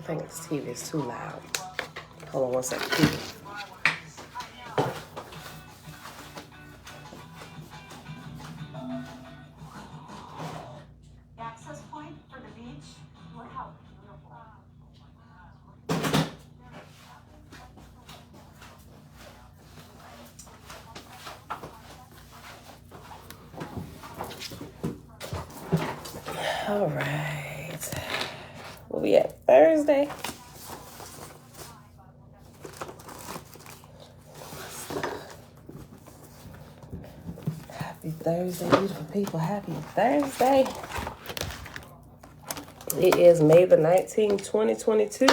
think this TV is too loud. Hold on one second. Access point for the beach will help. All right. We'll be at Thursday. Happy Thursday, beautiful people. Happy Thursday. It is May the 19th, 2022.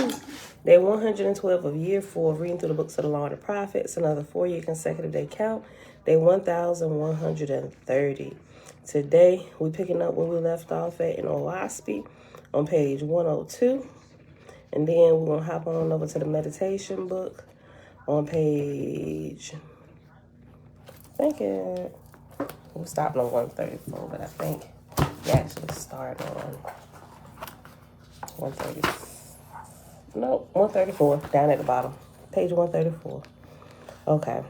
Day 112 of year 4 of reading through the books of the Law and the Prophets. Another 4-year consecutive day count. Day 1130. Today, we're picking up where we left off at in OAHSPE on page 102. And then we're going to hop on over to the meditation book on page, we stopped on 134, but I think we actually started on 134, down at the bottom. Page 134. Okay.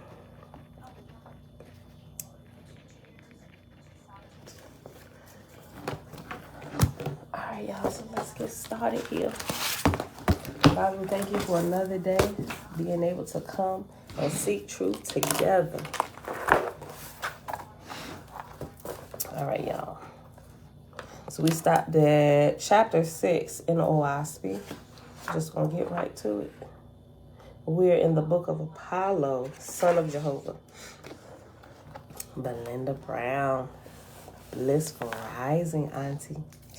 All right, y'all, so let's get started here. Father, we thank you for another day, being able to come and seek truth together. All right, y'all. So we stopped at chapter 6 in OAHSPE. Just going to get right to it. We're in the book of Apollo, son of Jehovah. Belinda Brown. Blissful rising, auntie.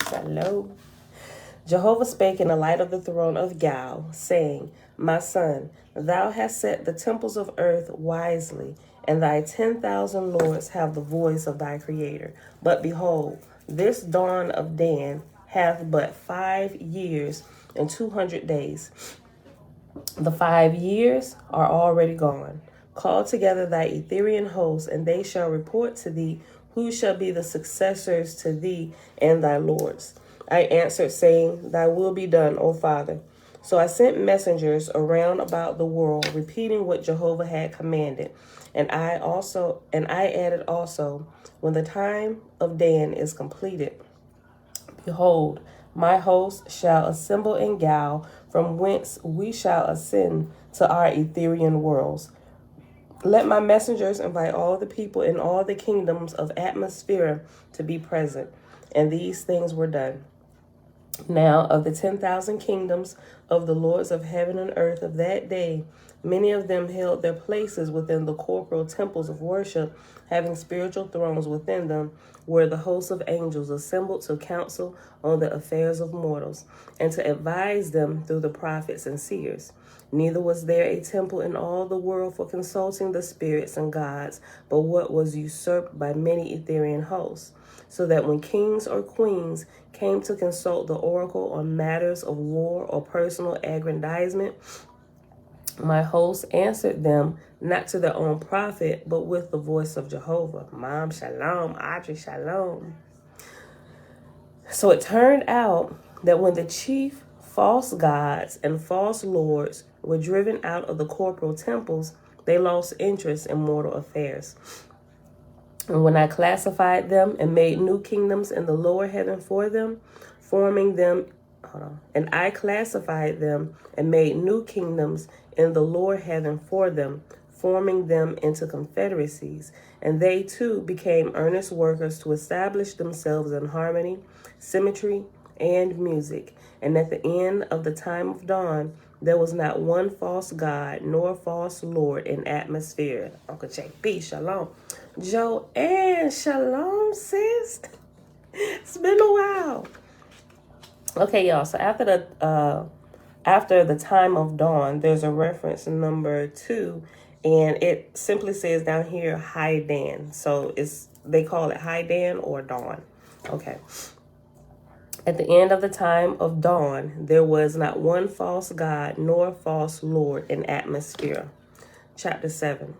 Shalom. Jehovah spake in the light of the throne of Gal, saying, My son, thou hast set the temples of earth wisely, and thy 10,000 lords have the voice of thy creator. But behold, this dawn of Dan hath but 5 years and 200 days. The 5 years are already gone. Call together thy Ethereal hosts, and they shall report to thee who shall be the successors to thee and thy lords. I answered, saying, Thy will be done, O Father. So I sent messengers around about the world, repeating what Jehovah had commanded. And I added also, when the time of Dan is completed, behold, my host shall assemble in Gal, from whence we shall ascend to our Ethereal worlds. Let my messengers invite all the people in all the kingdoms of atmosphere to be present. And these things were done. Now, of the 10,000 kingdoms of the lords of heaven and earth of that day, many of them held their places within the corporal temples of worship, having spiritual thrones within them, where the hosts of angels assembled to counsel on the affairs of mortals, and to advise them through the prophets and seers. Neither was there a temple in all the world for consulting the spirits and gods, but what was usurped by many Ethereal hosts, so that when kings or queens came to consult the oracle on matters of war or personal aggrandizement, my hosts answered them not to their own profit, but with the voice of Jehovah. Mom, shalom. Audrey, shalom. So it turned out that when the chief false gods and false lords were driven out of the corporal temples, they lost interest in mortal affairs. And when I classified them and made new kingdoms in the lower heaven for them, and I classified them and made new kingdoms in the lower heaven for them, forming them into confederacies. And they too became earnest workers to establish themselves in harmony, symmetry, and music. And at the end of the time of dawn, there was not one false god nor false lord in atmosphere. Uncle JP, shalom. Joanne, shalom, sis. It's been a while. Okay, y'all. So after the time of dawn, there's a reference number 2, and it simply says down here, High Dan. So they call it High Dan or dawn. Okay. At the end of the time of dawn, there was not one false god nor false lord in atmosphere. Chapter 7.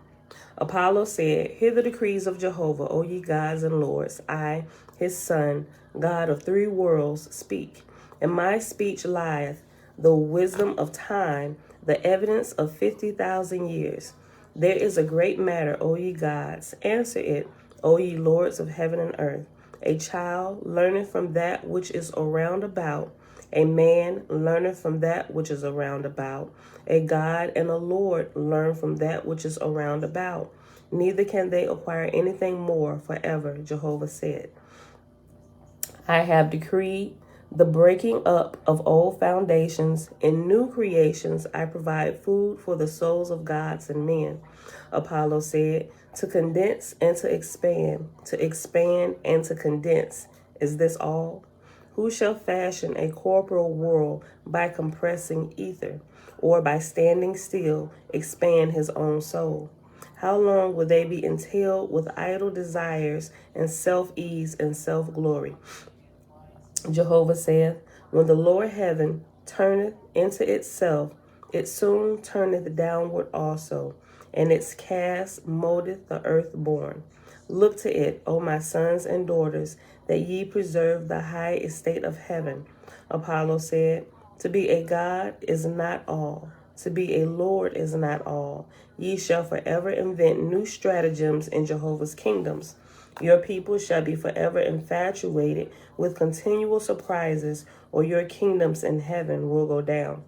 Apollo said, Hear the decrees of Jehovah, O ye gods and lords. I, his son, God of 3 worlds, speak. And my speech lieth the wisdom of time, the evidence of 50,000 years. There is a great matter, O ye gods. Answer it, O ye lords of heaven and earth. A child learneth from that which is around about. A man learneth from that which is around about. A God and a Lord learn from that which is around about. Neither can they acquire anything more forever, Jehovah said. I have decreed the breaking up of old foundations. In new creations I provide food for the souls of gods and men. Apollo said, to condense and to expand and to condense. Is this all? Who shall fashion a corporal world by compressing ether, or by standing still expand his own soul? How long will they be entailed with idle desires and self-ease and self-glory? Jehovah saith, when the lower heaven turneth into itself, it soon turneth downward also, and its cast moldeth the earth born. Look to it, O my sons and daughters, that ye preserve the high estate of heaven. Apollo said, to be a god is not all. To be a lord is not all. Ye shall forever invent new stratagems in Jehovah's kingdoms. Your people shall be forever infatuated with continual surprises, or your kingdoms in heaven will go down.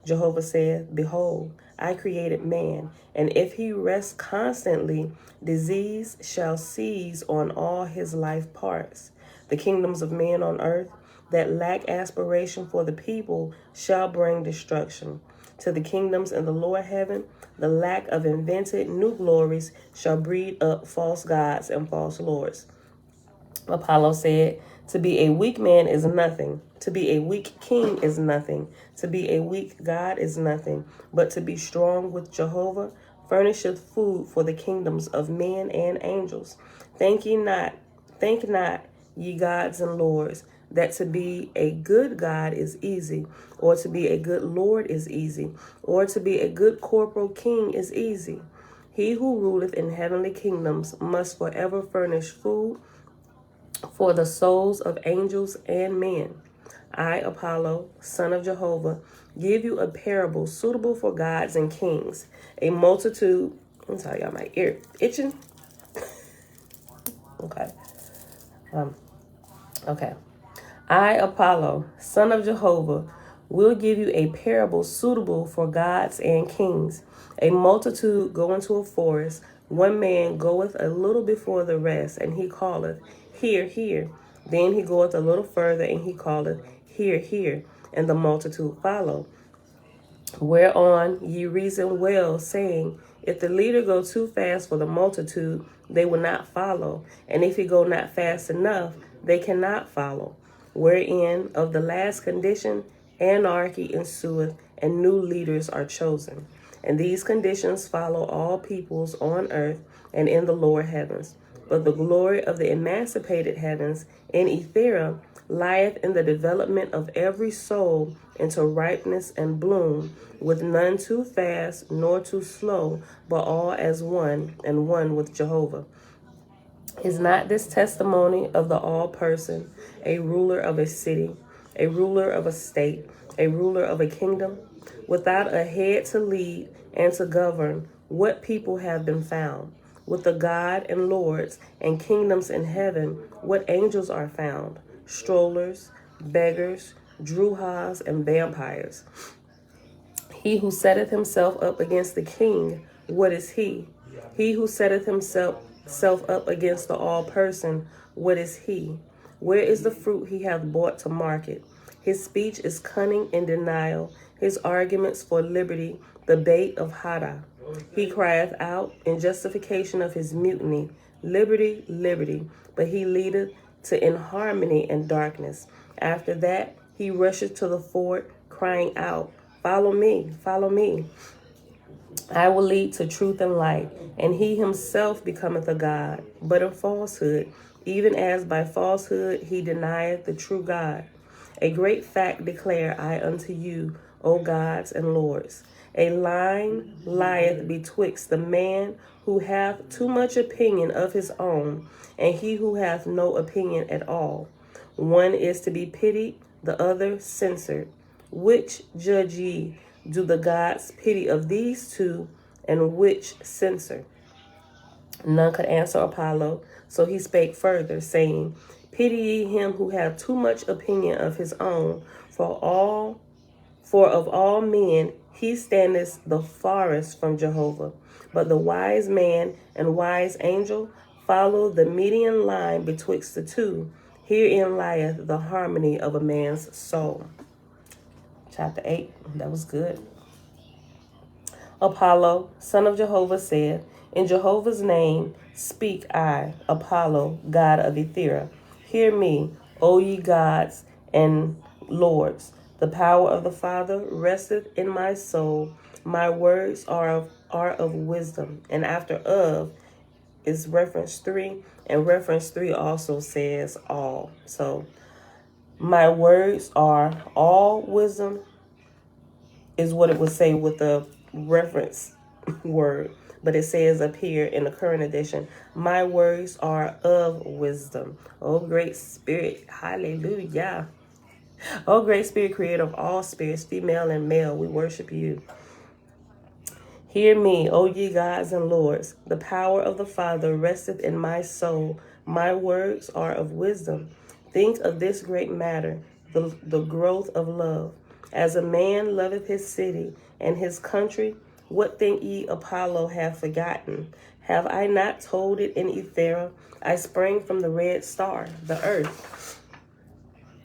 Jehovah said, behold, I created man, and if he rests constantly, disease shall seize on all his life parts. The kingdoms of men on earth that lack aspiration for the people shall bring destruction. To the kingdoms in the lower heaven, the lack of invented new glories shall breed up false gods and false lords. Apollo said, to be a weak man is nothing. To be a weak king is nothing. To be a weak God is nothing. But to be strong with Jehovah furnisheth food for the kingdoms of men and angels. Think not, ye gods and lords, that to be a good God is easy, or to be a good Lord is easy, or to be a good corporal king is easy. He who ruleth in heavenly kingdoms must forever furnish food for the souls of angels and men. I, Apollo, son of Jehovah, give you a parable suitable for gods and kings. A multitude, I'm sorry, y'all, my ear itching. Okay. I, Apollo, son of Jehovah, will give you a parable suitable for gods and kings. A multitude go into a forest. One man goeth a little before the rest, and he calleth, Hear, hear. Then he goeth a little further, and he calleth, Hear, hear. And the multitude follow. Whereon ye reason well, saying, if the leader go too fast for the multitude, they will not follow. And if he go not fast enough, they cannot follow. Wherein of the last condition, anarchy ensueth, and new leaders are chosen. And these conditions follow all peoples on earth and in the lower heavens. But the glory of the emancipated heavens in Ethera lieth in the development of every soul into ripeness and bloom, with none too fast nor too slow, but all as one, and one with Jehovah. Is not this testimony of the all-person, a ruler of a city, a ruler of a state, a ruler of a kingdom? Without a head to lead and to govern, what people have been found? With the God and lords and kingdoms in heaven, what angels are found? Strollers, beggars, druhas, and vampires. He who setteth himself up against the king, what is he? He who setteth himself up against the all-person, what is he? Where is the fruit he hath brought to market? His speech is cunning in denial, his arguments for liberty, the bait of Hada. He crieth out in justification of his mutiny, liberty, liberty, but he leadeth to inharmony and darkness. After that, he rusheth to the fort, crying out, follow me, follow me. I will lead to truth and light, and he himself becometh a God, but in falsehood, even as by falsehood he denieth the true God. A great fact declare I unto you, O gods and lords. A line lieth betwixt the man who hath too much opinion of his own, and he who hath no opinion at all. One is to be pitied, the other censured. Which judge ye? Do the gods pity of these two, and which censor? None could answer Apollo, so he spake further, saying, Pity ye him who have too much opinion of his own, for of all men he standeth the farthest from Jehovah. But the wise man and wise angel follow the median line betwixt the two. Herein lieth the harmony of a man's soul. Chapter 8. That was good. Apollo, son of Jehovah, said, In Jehovah's name speak I, Apollo, God of Ethera. Hear me, O ye gods and lords. The power of the Father resteth in my soul. My words are of wisdom. And after of is reference 3, and reference 3 also says all. So my words are all wisdom is what it would say with the reference word. But it says up here in the current edition, my words are of wisdom. Oh, great spirit. Hallelujah. Oh, great spirit, creator of all spirits, female and male, we worship you. Hear me, O ye gods and lords. The power of the Father resteth in my soul. My words are of wisdom. Think of this great matter, the growth of love. As a man loveth his city and his country, what think ye Apollo have forgotten? Have I not told it in Ethera? I sprang from the red star, the earth.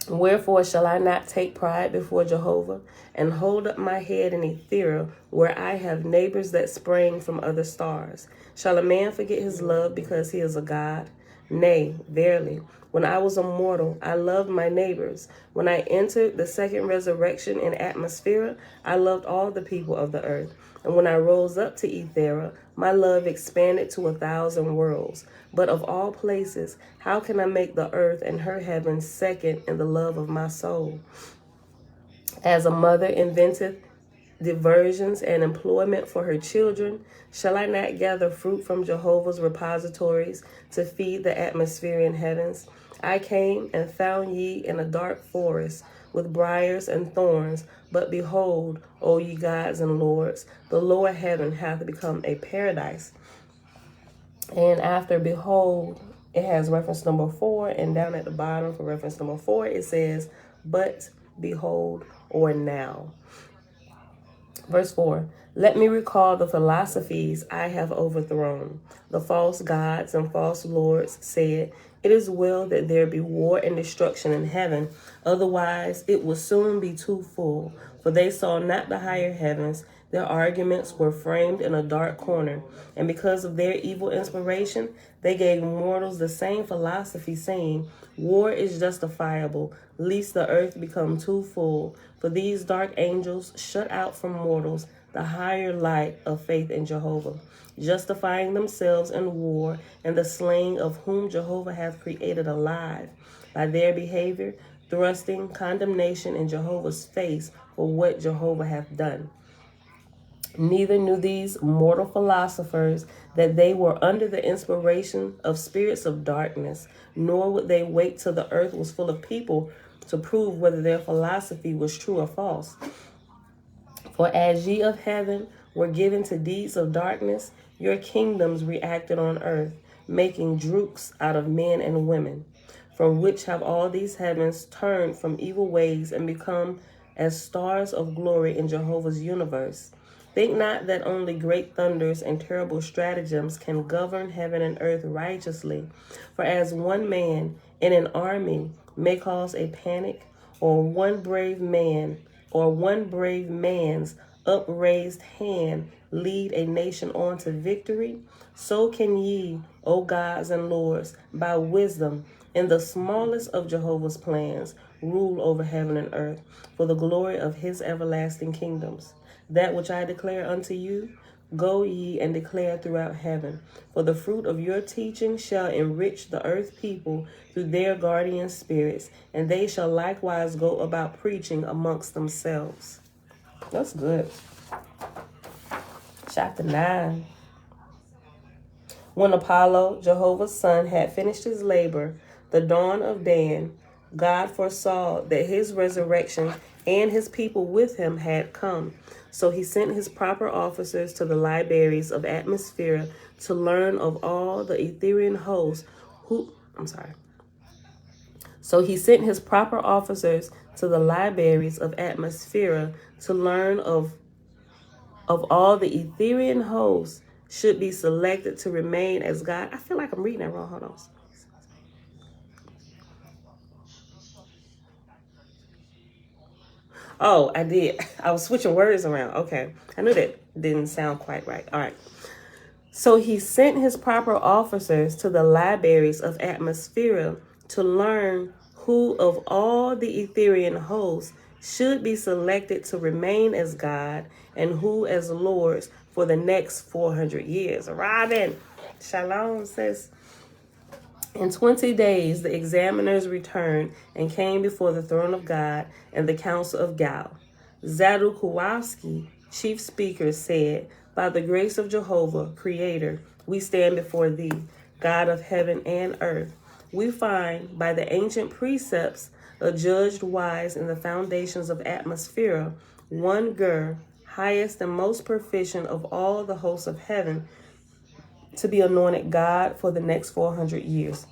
Wherefore shall I not take pride before Jehovah, and hold up my head in Ethera, where I have neighbors that sprang from other stars? Shall a man forget his love because he is a god? Nay, verily, when I was a mortal, I loved my neighbors. When I entered the second resurrection in atmosphere, I loved all the people of the earth. And when I rose up to Ethera, my love expanded to 1,000 worlds. But of all places, how can I make the earth and her heavens second in the love of my soul? As a mother inventeth diversions and employment for her children, shall I not gather fruit from Jehovah's repositories to feed the atmosphere in heavens? I came and found ye in a dark forest with briars and thorns, but behold, O ye gods and lords, the lower heaven hath become a paradise. And after behold, it has reference number 4, and down at the bottom for reference number 4, it says, but behold, or now. Verse 4, let me recall the philosophies I have overthrown. The false gods and false lords said, it is well that there be war and destruction in heaven, otherwise it will soon be too full. For they saw not the higher heavens, their arguments were framed in a dark corner, and because of their evil inspiration, they gave mortals the same philosophy, saying, war is justifiable, lest the earth become too full. For these dark angels shut out from mortals the higher light of faith in Jehovah, justifying themselves in war and the slaying of whom Jehovah hath created alive, by their behavior, thrusting condemnation in Jehovah's face for what Jehovah hath done. Neither knew these mortal philosophers that they were under the inspiration of spirits of darkness, nor would they wait till the earth was full of people to prove whether their philosophy was true or false. For as ye of heaven were given to deeds of darkness, your kingdoms reacted on earth, making drooks out of men and women, from which have all these heavens turned from evil ways and become as stars of glory in Jehovah's universe. Think not that only great thunders and terrible stratagems can govern heaven and earth righteously. For as one man in an army may cause a panic, or one brave man's upraised hand lead a nation on to victory, so can ye, O gods and lords, by wisdom, in the smallest of Jehovah's plans, rule over heaven and earth, for the glory of his everlasting kingdoms. That which I declare unto you, go ye and declare throughout heaven. For the fruit of your teaching shall enrich the earth people through their guardian spirits, and they shall likewise go about preaching amongst themselves. That's good. Chapter 9. When Apollo, Jehovah's son, had finished his labor, the dawn of Dan, God foresaw that his resurrection and his people with him had come. So he sent his proper officers to the libraries of atmosphere to learn of all the Etherian hosts So he sent his proper officers to the libraries of atmosphere to learn of all the Etherian hosts should be selected to remain as God. I feel like I'm reading that wrong. Hold on. Oh, I did. I was switching words around. Okay. I knew that didn't sound quite right. All right. So he sent his proper officers to the libraries of atmosphere to learn who of all the Etherian hosts should be selected to remain as God and who as lords for the next 400 years. Robin, shalom, sis. In 20 days, the examiners returned and came before the throne of God and the council of Gal. Zadok, chief speaker, said, "By the grace of Jehovah, Creator, we stand before thee, God of heaven and earth. We find by the ancient precepts, adjudged wise in the foundations of atmosphere, one Ger, highest and most proficient of all the hosts of heaven, to be anointed God for the next 400 years.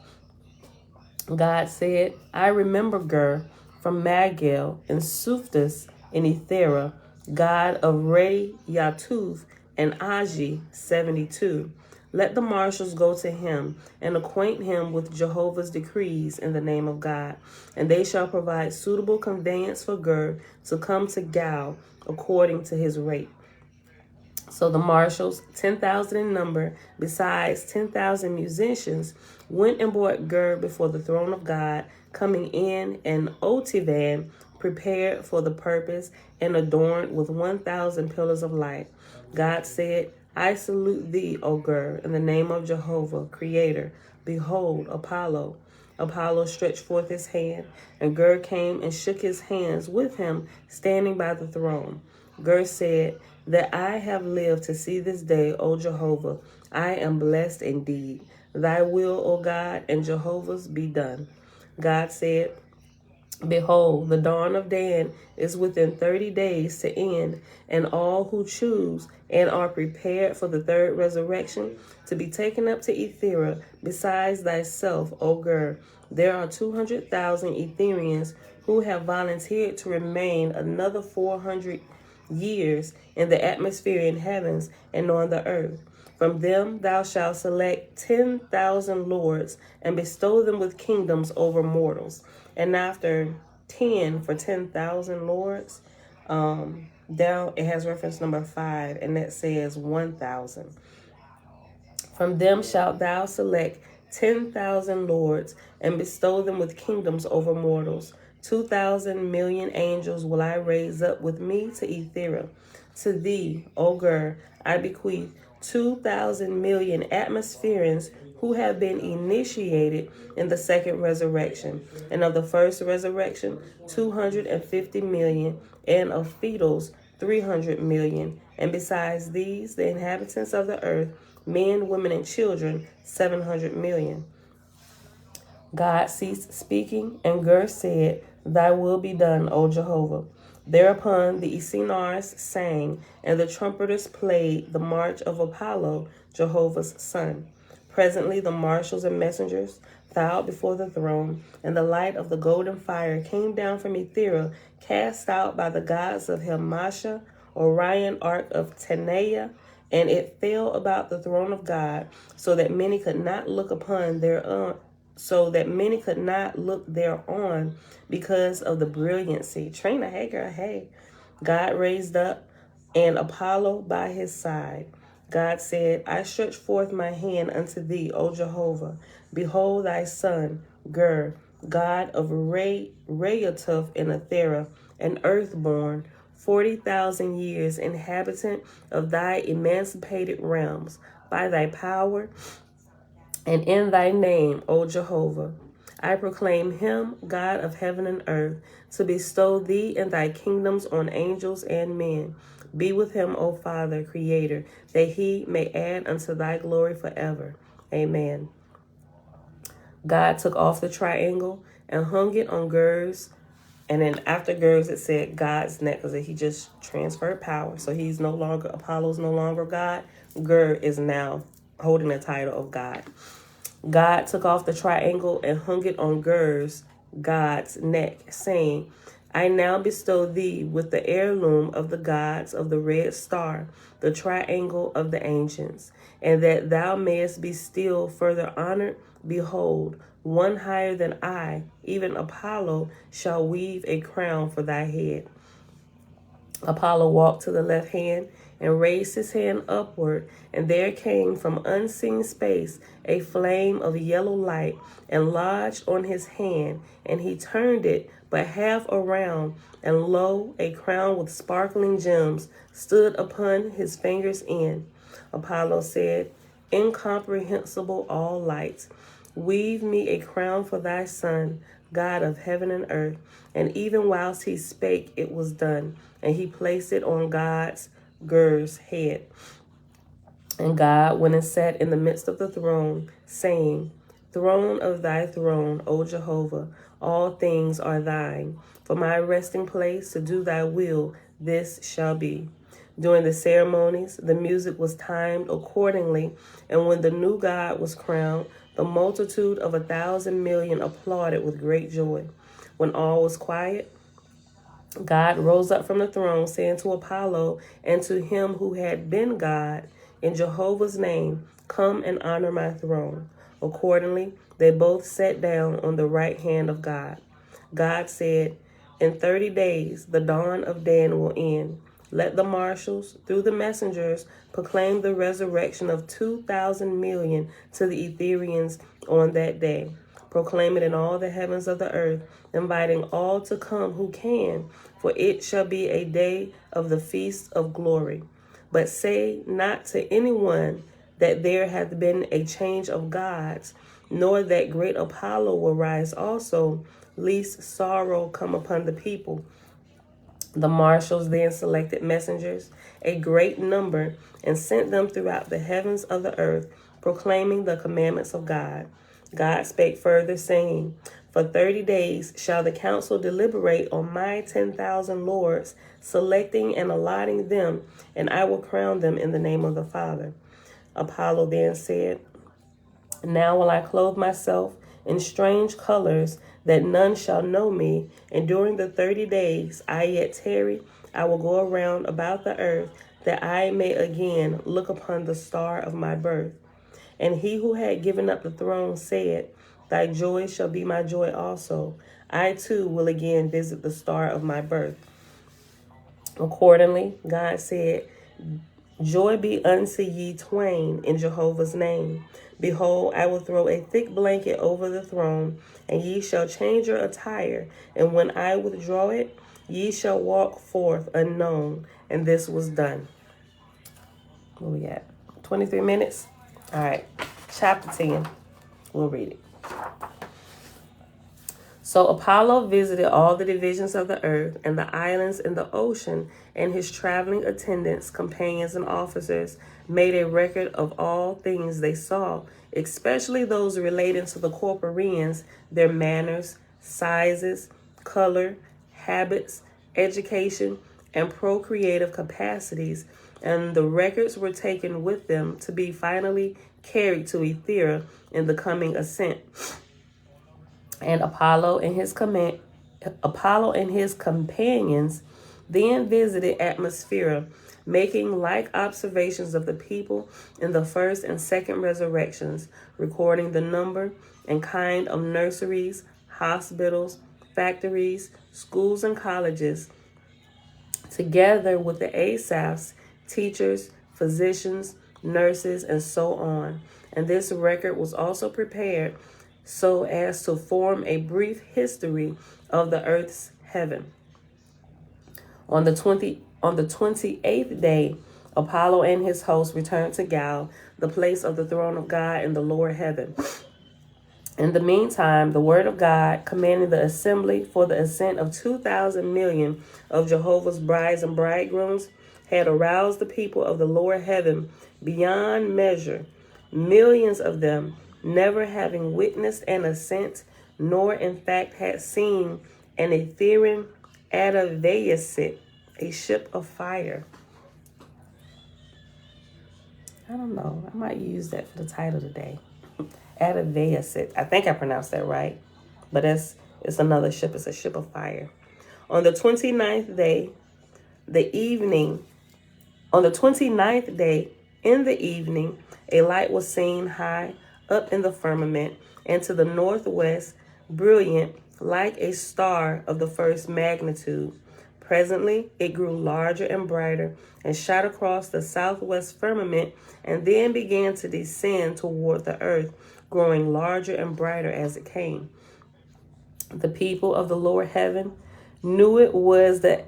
God said, I remember Ger from Magil and Suftus in Ethera, God of Re Yatuv and Aji 72. Let the marshals go to him and acquaint him with Jehovah's decrees in the name of God, and they shall provide suitable conveyance for Ger to come to Gal according to his rate." So the marshals, 10,000 in number, besides 10,000 musicians, went and brought Ger before the throne of God, coming in an otivan prepared for the purpose and adorned with 1,000 pillars of light. God said, I salute thee, O Ger, in the name of Jehovah, Creator. Behold, Apollo. Apollo stretched forth his hand, and Ger came and shook his hands with him, standing by the throne. Ger said, that I have lived to see this day, O Jehovah. I am blessed indeed. Thy will, O God, and Jehovah's be done. God said, behold, the dawn of Dan is within 30 days to end, and all who choose and are prepared for the third resurrection to be taken up to Ethera, besides thyself, O Ger, there are 200,000 Etherians who have volunteered to remain another 400 years in the atmosphere in heavens and on the earth. From them thou shalt select 10,000 lords and bestow them with kingdoms over mortals. And after 10 for 10,000 lords, down it has reference number 5, and that says 1,000. From them shalt thou select 10,000 lords and bestow them with kingdoms over mortals. 2,000 million angels will I raise up with me to Ethera. To thee, O Ger, I bequeath 2,000 million atmospherians who have been initiated in the second resurrection, and of the first resurrection 250 million, and of fetals 300 million, and besides these the inhabitants of the earth, men, women, and children, 700 million. God ceased speaking, and Ger said, Thy will be done, O Jehovah. Thereupon the Esinars sang, and the trumpeters played the march of Apollo, Jehovah's son. Presently the marshals and messengers bowed before the throne, and the light of the golden fire came down from Ethera, cast out by the gods of Helmasha, Orion, ark of Tanea, and it fell about the throne of God, so that many could not look thereon because of the brilliancy. Trina, hey girl, hey. God raised up and Apollo by his side. God said, I stretch forth my hand unto thee, O Jehovah. Behold thy son, Ger, God of Rayatuf and Ethera, an earthborn, 40,000 years, inhabitant of thy emancipated realms, by thy power and in thy name, O Jehovah. I proclaim him, God of heaven and earth, to bestow thee and thy kingdoms on angels and men. Be with him, O Father, Creator, that he may add unto thy glory forever. Amen. God took off the triangle and hung it on Ger's And then after Gers, it said God's neck, because he just transferred power. So he's no longer, Apollo's no longer God. Ger is now holding the title of God. God took off the triangle and hung it on Gers, God's neck, saying, I now bestow thee with the heirloom of the gods of the red star, the triangle of the ancients, and that thou mayest be still further honored. Behold, one higher than I, even Apollo, shall weave a crown for thy head. Apollo walked to the left hand and raised his hand upward, and there came from unseen space a flame of yellow light and lodged on his hand, and he turned it but half around, and lo, a crown with sparkling gems stood upon his finger's end. Apollo said, Incomprehensible all light, weave me a crown for thy son, God of heaven and earth. And even whilst he spake, it was done, and he placed it on Ger's head. And God went and sat in the midst of the throne, saying, Throne of thy throne, O Jehovah, all things are thine. For my resting place to do thy will, this shall be. During the ceremonies, the music was timed accordingly, and when the new God was crowned, the multitude of 1,000,000,000 applauded with great joy. When all was quiet, God rose up from the throne, saying to Apollo and to him who had been God, in Jehovah's name, come and honor my throne. Accordingly, they both sat down on the right hand of God. God said, In 30 days, the dawn of Dan will end. Let the marshals, through the messengers, proclaim the resurrection of 2,000,000,000 to the Etherians on that day. Proclaim it in all the heavens of the earth, inviting all to come who can, for it shall be a day of the feast of glory. But say not to anyone that there hath been a change of gods, nor that great Apollo will rise also, lest sorrow come upon the people. The marshals then selected messengers, a great number, and sent them throughout the heavens of the earth, proclaiming the commandments of God. God spake further, saying, For 30 days shall the council deliberate on my 10,000 lords, selecting and allotting them, and I will crown them in the name of the Father. Apollo then said, Now will I clothe myself in strange colors, that none shall know me, and during the 30 days I yet tarry, I will go around about the earth, that I may again look upon the star of my birth. And he who had given up the throne said, Thy joy shall be my joy also. I too will again visit the star of my birth. Accordingly, God said, Joy be unto ye twain in Jehovah's name. Behold, I will throw a thick blanket over the throne, and ye shall change your attire, and when I withdraw it, ye shall walk forth unknown. And this was done. What we got? 23 minutes? All right. Chapter 10. We'll read it. So Apollo visited all the divisions of the earth and the islands in the ocean, and his traveling attendants, companions, and officers made a record of all things they saw, especially those relating to the corporeans, their manners, sizes, color, habits, education, and procreative capacities, and the records were taken with them to be finally carried to Ethera in the coming ascent. And Apollo and his companions then visited Atmosphere, making like observations of the people in the first and second resurrections, recording the number and kind of nurseries, hospitals, factories, schools, and colleges, together with the ASAFs, teachers, physicians, nurses, and so on. And this record was also prepared so as to form a brief history of the earth's heaven. On the 28th day, Apollo and his host returned to Gal, the place of the throne of God in the lower heaven. In the meantime, the word of God, commanding the assembly for the ascent of 2,000,000,000 of Jehovah's brides and bridegrooms, had aroused the people of the lower heaven beyond measure, millions of them never having witnessed an ascent, nor in fact had seen and a fearing Adavaysit, a ship of fire. I don't know. I might use that for the title today. Adavaysit. I think I pronounced that right. But it's another ship. It's a ship of fire. On the 29th day, on the 29th day, in the evening, a light was seen high up in the firmament, and to the northwest, brilliant, like a star of the first magnitude. Presently, it grew larger and brighter and shot across the southwest firmament, and then began to descend toward the earth, growing larger and brighter as it came. The people of the lower heaven knew it was the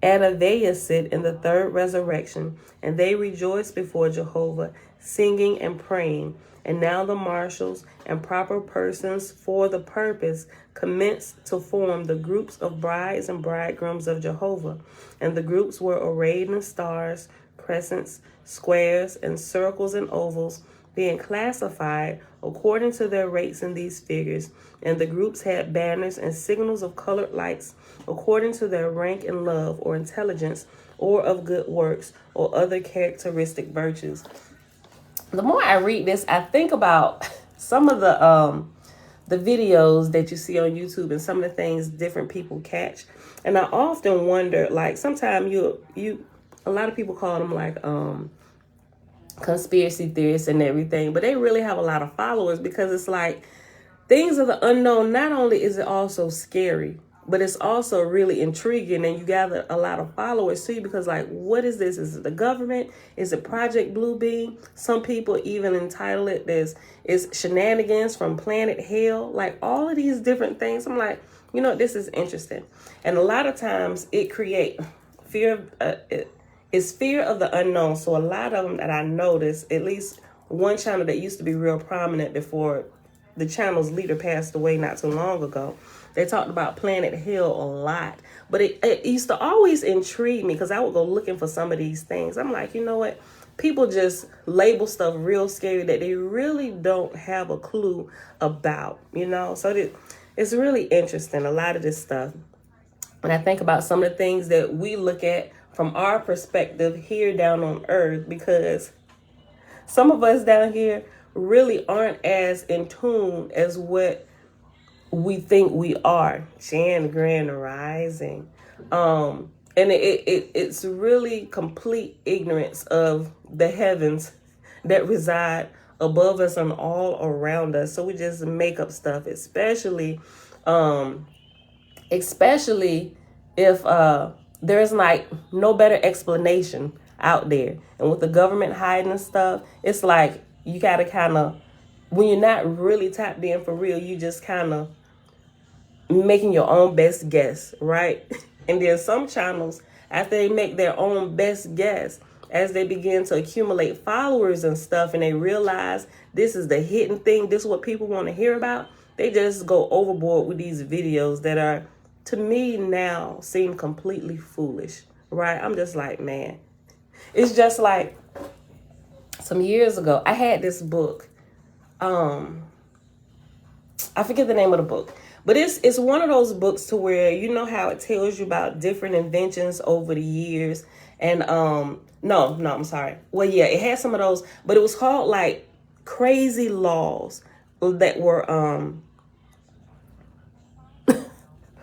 Adavaysit in the third resurrection, and they rejoiced before Jehovah, singing and praying. And now the marshals and proper persons for the purpose commenced to form the groups of brides and bridegrooms of Jehovah. And the groups were arrayed in stars, crescents, squares, and circles and ovals, being classified according to their rates in these figures. And the groups had banners and signals of colored lights according to their rank in love or intelligence or of good works or other characteristic virtues. The more I read this, I think about some of the videos that you see on YouTube and some of the things different people catch. And I often wonder, like, sometimes a lot of people call them like conspiracy theorists and everything, but they really have a lot of followers, because it's like things of the unknown. Not only is it also scary, but it's also really intriguing, and you gather a lot of followers too, because like, what is this? Is it the government? Is it Project Bluebeam? Some people even entitle it as is shenanigans from Planet Hell. Like all of these different things. I'm like, this is interesting. And a lot of times it create fear. It's fear of the unknown. So a lot of them that I noticed, at least one channel that used to be real prominent before the channel's leader passed away not too long ago, they talked about Planet Hell a lot. But it used to always intrigue me, because I would go looking for some of these things. I'm like, you know what? People just label stuff real scary that they really don't have a clue about, So it's really interesting, a lot of this stuff. When I think about some of the things that we look at from our perspective here down on earth, because some of us down here really aren't as in tune as what we think we are. Jan Grand Rising. And it's really complete ignorance of the heavens that reside above us and all around us. So we just make up stuff, especially if there's like no better explanation out there. And with the government hiding stuff, it's like you gotta kind of, when you're not really tapped in for real, you just kind of making your own best guess, right? And then some channels, after they make their own best guess, as they begin to accumulate followers and stuff, and they realize this is the hidden thing, this is what people want to hear about, they just go overboard with these videos that are, to me now, seem completely foolish, right? I'm just like, man. It's just like some years ago, I had this book. I forget the name of the book, but it's one of those books to where, you know how it tells you about different inventions over the years. And no, I'm sorry. Well, yeah, it had some of those, but it was called like Crazy Laws that were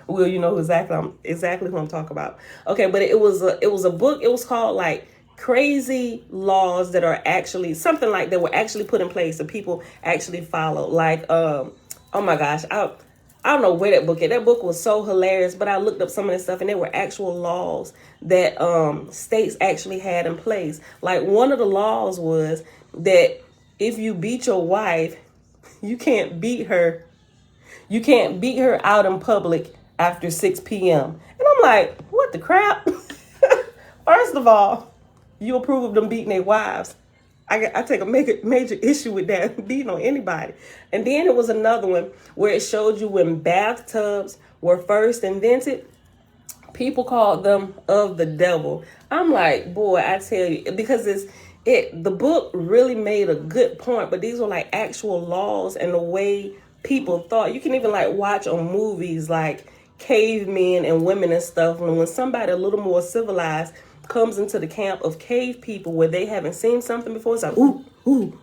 well, you know exactly who I'm talking about. Okay, but it was a book. It was called like Crazy Laws that are actually something like that were actually put in place that people actually follow. Like, oh my gosh, I don't know where that book is. That book was so hilarious, but I looked up some of this stuff, and there were actual laws that states actually had in place. Like one of the laws was that if you beat your wife, you can't beat her out in public after 6 p.m. And I'm like, what the crap? First of all, you approve of them beating their wives. I take a major issue with that, beating on anybody. And then it was another one where it showed you when bathtubs were first invented, people called them of the devil. I'm like, boy, I tell you, because the book really made a good point, but these were like actual laws and the way people thought. You can even like watch on movies like cavemen and women and stuff. And when somebody a little more civilized comes into the camp of cave people where they haven't seen something before, it's like, ooh,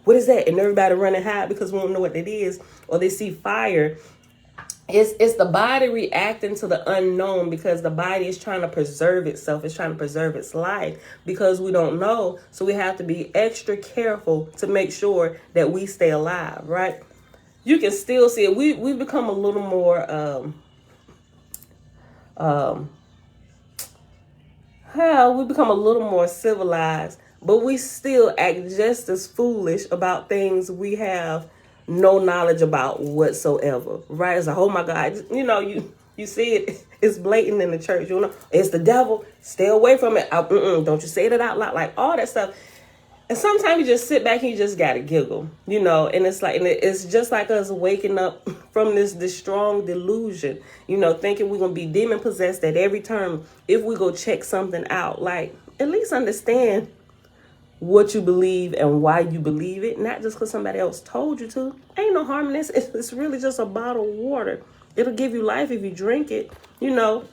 what is that? And everybody run and hide because we don't know what it is, or they see fire. It's the body reacting to the unknown because the body is trying to preserve itself. It's trying to preserve its life because we don't know. So we have to be extra careful to make sure that we stay alive, right? You can still see it. We've become a little more we become a little more civilized, but we still act just as foolish about things we have no knowledge about whatsoever, right? It's like, oh my God, you know, you see it, it's blatant in the church, you know, it's the devil, stay away from it. Don't you say it out loud, like all that stuff. And sometimes you just sit back and you just gotta giggle, you know, and it's like, and it's just like us waking up from this strong delusion, you know, thinking we're gonna be demon possessed at every turn if we go check something out. Like, at least understand what you believe and why you believe it, not just because somebody else told you to. Ain't no harm in this. It's really just a bottle of water. It'll give you life if you drink it, you know.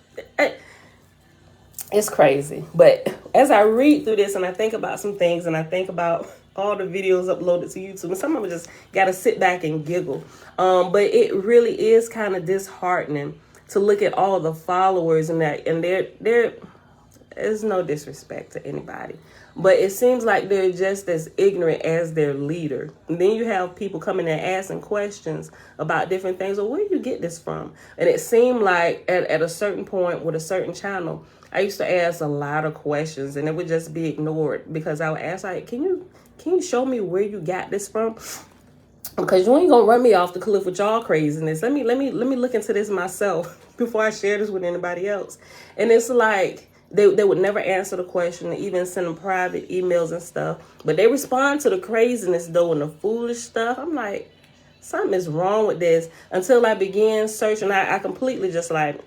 It's crazy. But as I read through this and I think about some things and I think about all the videos uploaded to YouTube, and some of them just got to sit back and giggle. But it really is kind of disheartening to look at all the followers and that, and there's no disrespect to anybody, but it seems like they're just as ignorant as their leader. And then you have people coming and asking questions about different things. Well, where do you get this from? And it seemed like at a certain point with a certain channel, I used to ask a lot of questions and it would just be ignored because I would ask, like, can you show me where you got this from? Because you ain't gonna run me off the cliff with y'all craziness. Let me look into this myself before I share this with anybody else. And it's like, they would never answer the question, even send them private emails and stuff. But they respond to the craziness, though, and the foolish stuff. I'm like, something is wrong with this. Until I began searching, I completely just like,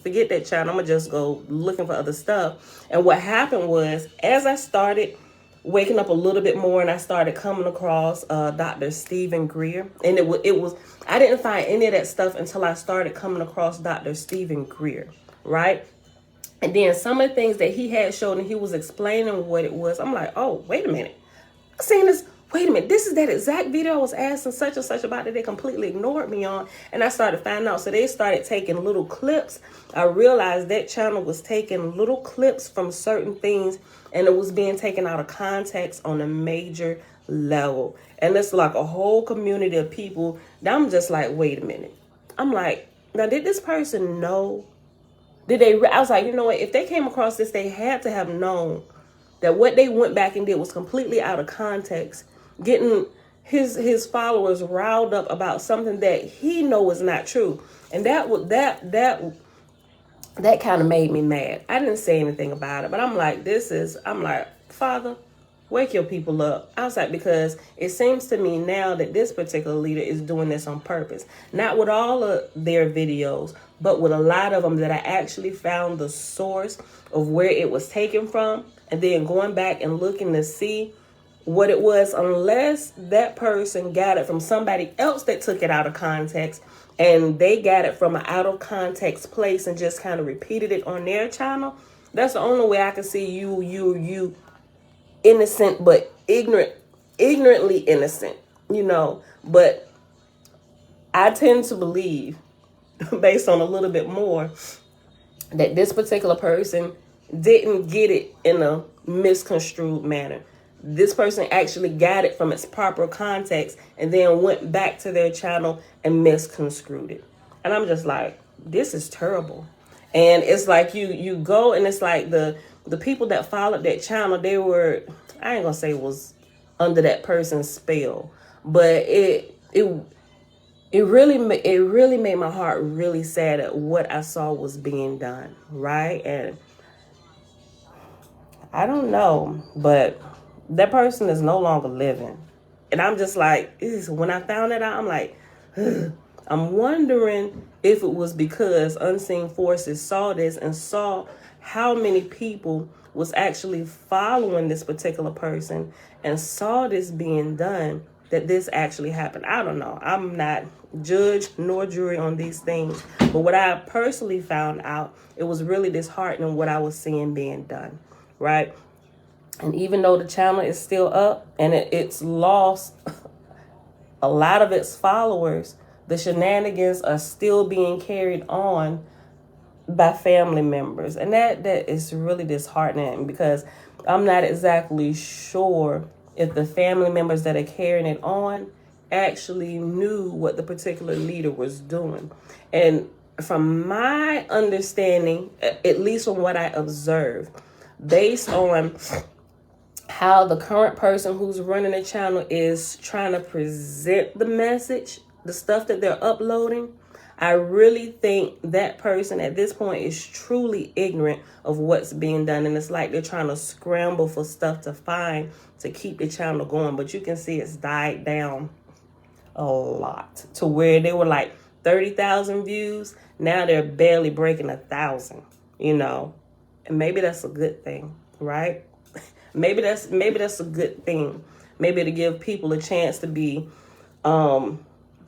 forget that channel. I'm going to just go looking for other stuff. And what happened was, as I started waking up a little bit more and I started coming across Dr. Stephen Greer. And it was I didn't find any of that stuff until I started coming across Dr. Stephen Greer, right? And then some of the things that he had shown and he was explaining what it was. I'm like, oh, wait a minute. I seen this. Wait a minute. This is that exact video I was asking such and such about that they completely ignored me on. And I started finding out. So they started taking little clips. I realized that channel was taking little clips from certain things and it was being taken out of context on a major level. And it's like a whole community of people. Now I'm just like, wait a minute. I'm like, now did this person know? I was like, you know what? If they came across this, they had to have known that what they went back and did was completely out of context, getting his followers riled up about something that he know is not true. And that kind of made me mad. I didn't say anything about it, but I'm like, Father, wake your people up. I was like, because it seems to me now that this particular leader is doing this on purpose. Not with all of their videos, but with a lot of them that I actually found the source of where it was taken from. And then going back and looking to see what it was, unless that person got it from somebody else that took it out of context and they got it from an out of context place and just kind of repeated it on their channel. That's the only way I can see you innocent, but ignorantly innocent, you know. But I tend to believe, based on a little bit more, that this particular person didn't get it in a misconstrued manner. This person actually got it from its proper context and then went back to their channel and misconstrued it. And I'm just like, this is terrible. And it's like you go and it's like the people that followed that channel, they were, I ain't gonna say it was under that person's spell, but it really made my heart really sad at what I saw was being done, right? And I don't know, but that person is no longer living. And I'm just like, when I found that out, I'm like, ugh. I'm wondering if it was because unseen forces saw this and saw how many people was actually following this particular person and saw this being done, that this actually happened. I don't know. I'm not judge nor jury on these things. But what I personally found out, it was really disheartening what I was seeing being done, right? And even though the channel is still up and it's lost a lot of its followers, the shenanigans are still being carried on by family members. And that is really disheartening, because I'm not exactly sure if the family members that are carrying it on actually knew what the particular leader was doing. And from my understanding, at least from what I observed, based on how the current person who's running the channel is trying to present the message, the stuff that they're uploading, I really think that person at this point is truly ignorant of what's being done. And it's like they're trying to scramble for stuff to find to keep the channel going. But you can see it's died down a lot to where they were like 30,000 views. Now they're barely breaking 1,000, you know, and maybe that's a good thing, right? Maybe that's a good thing. Maybe to give people a chance to be, to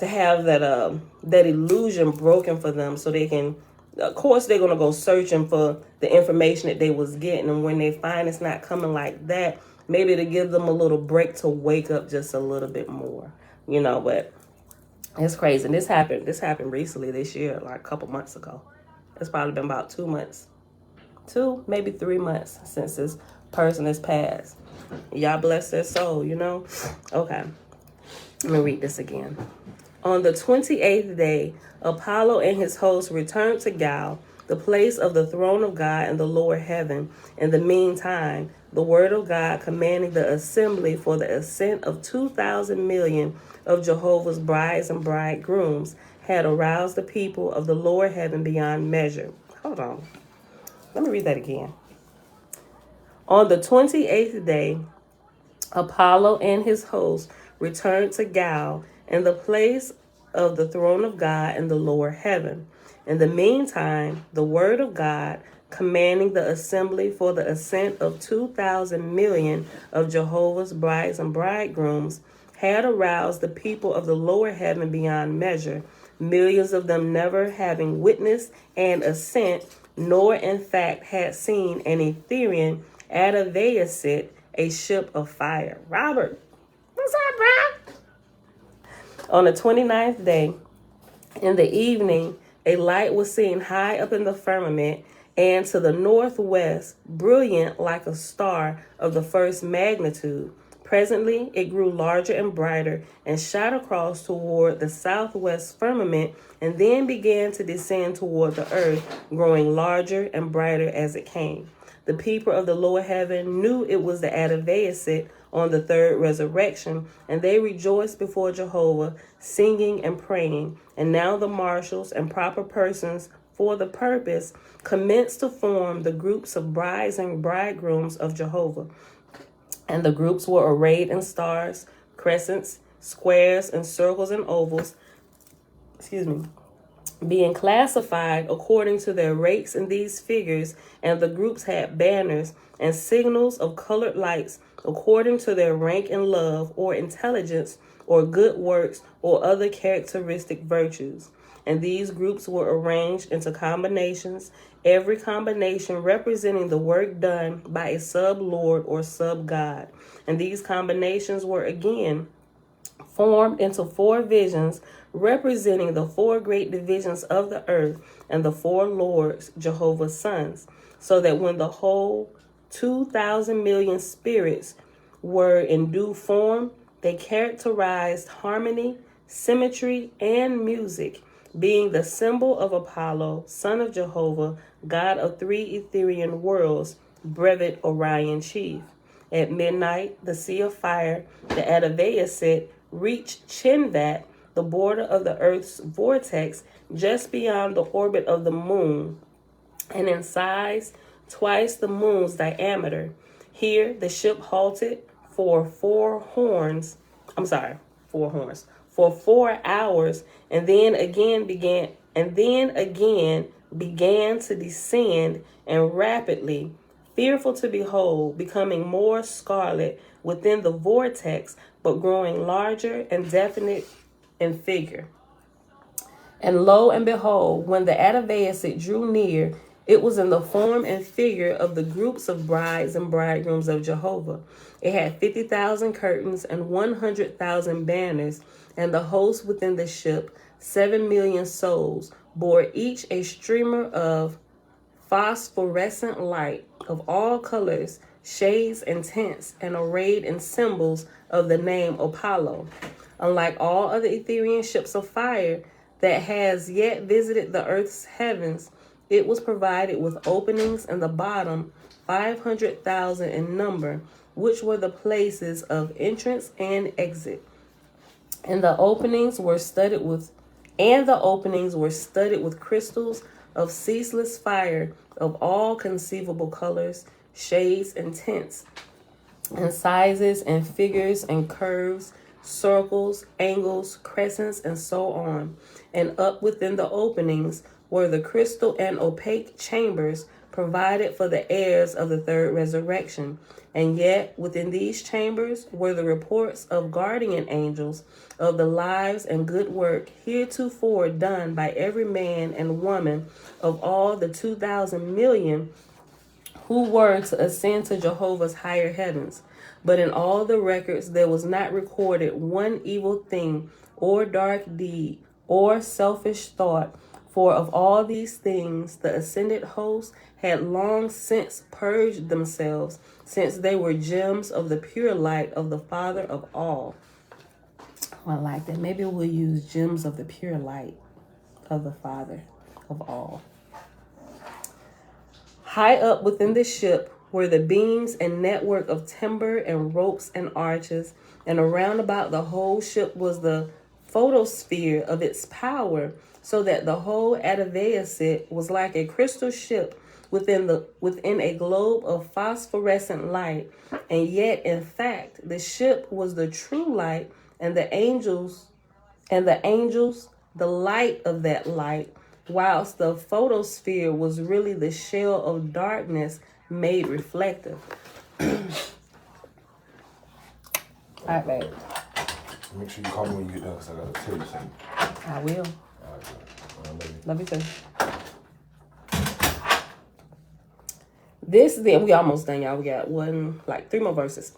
have that illusion broken for them, so they can, of course, they're gonna go searching for the information that they was getting, and when they find it's not coming like that, maybe to give them a little break to wake up just a little bit more, you know. But it's crazy. And this happened recently this year, like a couple months ago. It's probably been about 2 months, 2 maybe 3 months since this person has passed. Y'all bless their soul, you know. Okay, let me read this again. On the 28th day, Apollo and his hosts returned to Gal, the place of the throne of God in the lower heaven. In the meantime, the word of God commanding the assembly for the ascent of 2,000 million of Jehovah's brides and bridegrooms had aroused the people of the lower heaven beyond measure. Hold on. Let me read that again. On the 28th day, Apollo and his host returned to Gal in the place of the throne of God in the lower heaven. In the meantime, the word of God commanding the assembly for the ascent of 2,000 million of Jehovah's brides and bridegrooms had aroused the people of the lower heaven beyond measure, millions of them never having witnessed an ascent, nor in fact had seen an Etherean Adavaysit, a ship of fire. Robert, what's up, bro? On the 29th day, in the evening, a light was seen high up in the firmament, and to the northwest, brilliant like a star of the first magnitude. Presently, it grew larger and brighter and shot across toward the southwest firmament, and then began to descend toward the earth, growing larger and brighter as it came. The people of the lower heaven knew it was the Adavaysit on the third resurrection, and they rejoiced before Jehovah, singing and praying. And now the marshals and proper persons for the purpose commenced to form the groups of brides and bridegrooms of Jehovah. And the groups were arrayed in stars, crescents, squares, and circles and ovals, being classified according to their rates in these figures, and the groups had banners and signals of colored lights according to their rank in love or intelligence or good works or other characteristic virtues. And these groups were arranged into combinations, every combination representing the work done by a sub-lord or sub-god. And these combinations were again formed into 4 visions representing the 4 great divisions of the earth and the 4 lords, Jehovah's sons, so that when the whole 2,000 million spirits were in due form, they characterized harmony, symmetry, and music, being the symbol of Apollo, son of Jehovah, god of 3 Etherean worlds, brevet Orion chief. At midnight, the sea of fire, the Adavaysit, reached Chinvat, the border of the Earth's vortex, just beyond the orbit of the moon, and in size twice the moon's diameter. Here, the ship halted for 4 hours, and then again began to descend, and rapidly, fearful to behold, becoming more scarlet within the vortex, but growing larger and definite in figure. And lo and behold, when the Adavaysit drew near, it was in the form and figure of the groups of brides and bridegrooms of Jehovah. It had 50,000 curtains and 100,000 banners, and the host within the ship, 7,000,000 souls, bore each a streamer of phosphorescent light of all colors, shades, and tints, and arrayed in symbols of the name Apollo. Unlike all other Etherian ships of fire that has yet visited the earth's heavens, it was provided with openings in the bottom, 500,000 in number, which were the places of entrance and exit. And the openings were studded with crystals of ceaseless fire of all conceivable colors, shades, and tints, and sizes, and figures, and curves, circles, angles, crescents, and so on. And up within the openings were the crystal and opaque chambers provided for the heirs of the third resurrection. And yet within these chambers were the reports of guardian angels of the lives and good work heretofore done by every man and woman of all the 2,000 million who were to ascend to Jehovah's higher heavens. But in all the records there was not recorded one evil thing, or dark deed, or selfish thought. For of all these things the ascended host had long since purged themselves, since they were gems of the pure light of the Father of all. I like that. Maybe we'll use gems of the pure light of the Father of all. High up within the ship were the beams and network of timber and ropes and arches, and around about the whole ship was the photosphere of its power, so that the whole Adavaysit was like a crystal ship within a globe of phosphorescent light. And yet in fact the ship was the true light, and the angels the light of that light, whilst the photosphere was really the shell of darkness made reflective. All right, babe. Make sure you call me when you get done, because I got to tell you something. I will. All right, Love you too. This then, we almost done, y'all. We got 3 more verses.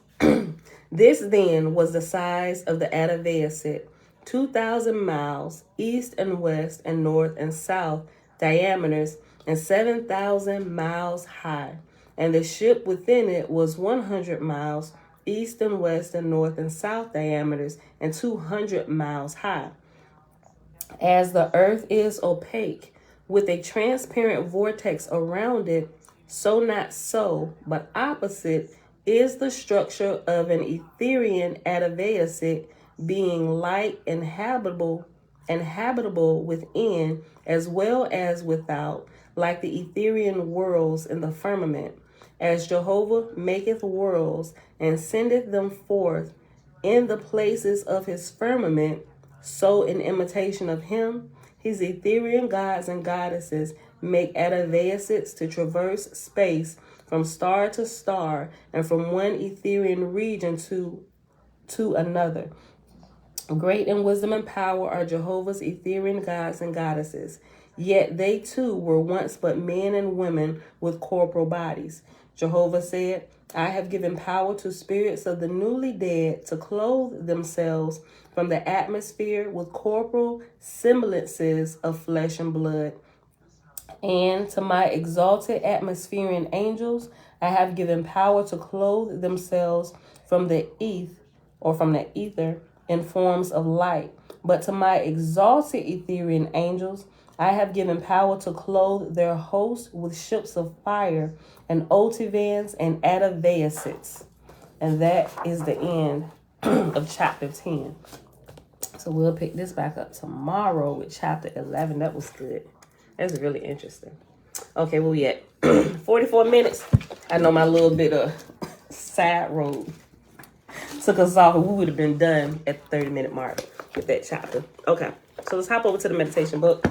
This then was the size of the Adavaysit, 2,000 miles, east and west and north and south diameters, and 7,000 miles high. And the ship within it was 100 miles, east and west and north and south diameters, and 200 miles high. As the earth is opaque, with a transparent vortex around it, so not so, but opposite, is the structure of an Etherian Adavaysit, being light and habitable within as well as without, like the Etherian worlds in the firmament. As Jehovah maketh worlds and sendeth them forth in the places of his firmament, so in imitation of him, his Etherian gods and goddesses make Adavaysits to traverse space from star to star, and from one Etherian region to another. Great in wisdom and power are Jehovah's Etherian gods and goddesses. Yet they too were once but men and women with corporal bodies. Jehovah said, I have given power to spirits of the newly dead to clothe themselves from the atmosphere with corporal semblances of flesh and blood. And to my exalted atmospherian angels, I have given power to clothe themselves from the ether in forms of light. But to my exalted Etherian angels, I have given power to clothe their hosts with ships of fire and Otivans and Adavaysits. And that is the end of chapter 10. So we'll pick this back up tomorrow with chapter 11. That was good. That's really interesting. Okay, where we at? 44 minutes. I know my little bit of side road took us off, and we would have been done at the 30-minute mark with that chapter. Okay, so let's hop over to the meditation book.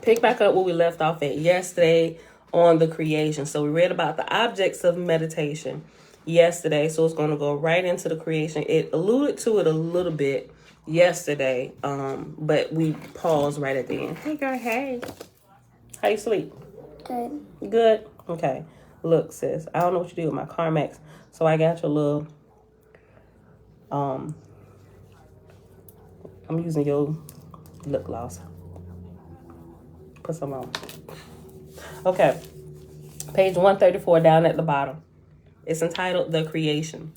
Pick back up where we left off at yesterday on the creation. So we read about the objects of meditation yesterday, so it's going to go right into the creation. It alluded to it a little bit yesterday, but we paused right at the end. Hey, girl, hey. How you sleep? Good. Good? Okay. Look, sis, I don't know what you do with my Carmex, so I got your little, I'm using your lip gloss. Put some on. Okay. Page 134 down at the bottom. It's entitled The Creation.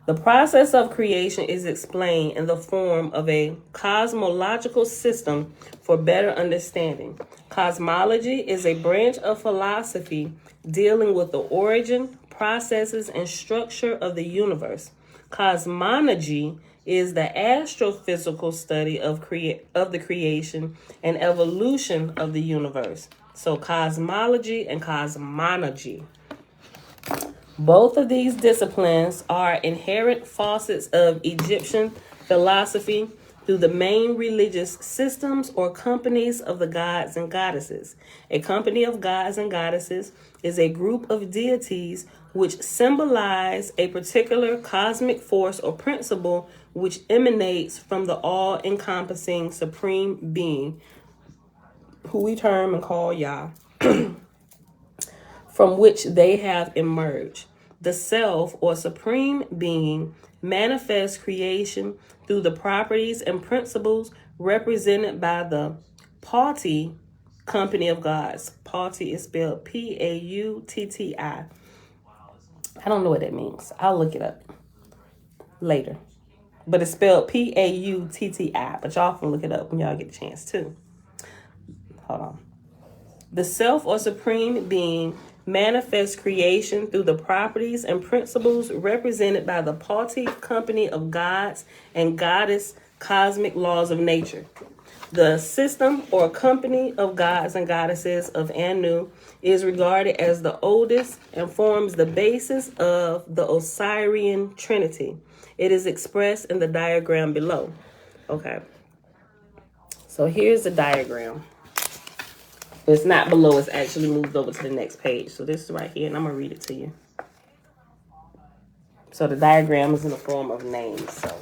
The process of creation is explained in the form of a cosmological system for better understanding. Cosmology is a branch of philosophy dealing with the origin, processes, and structure of the universe. Cosmology is the astrophysical study of the creation and evolution of the universe. So cosmology and cosmology. Both of these disciplines are inherent facets of Egyptian philosophy through the main religious systems or companies of the gods and goddesses. A company of gods and goddesses is a group of deities which symbolize a particular cosmic force or principle which emanates from the all-encompassing supreme being, who we term and call Yah, from which they have emerged. The self or supreme being manifests creation through the properties and principles represented by the Pautti company of gods. Pautti is spelled Pautti. I don't know what that means. I'll look it up later. But it's spelled Pautti. But y'all can look it up when y'all get a chance too. Hold on. The self or supreme being manifests creation through the properties and principles represented by the Pautti company of gods and goddess cosmic laws of nature. The system or company of gods and goddesses of Anu is regarded as the oldest and forms the basis of the Osirian Trinity. It is expressed in the diagram below. Okay. So here's the diagram. It's not below, it's actually moved over to the next page. So this is right here, and I'm going to read it to you. So the diagram is in the form of names. So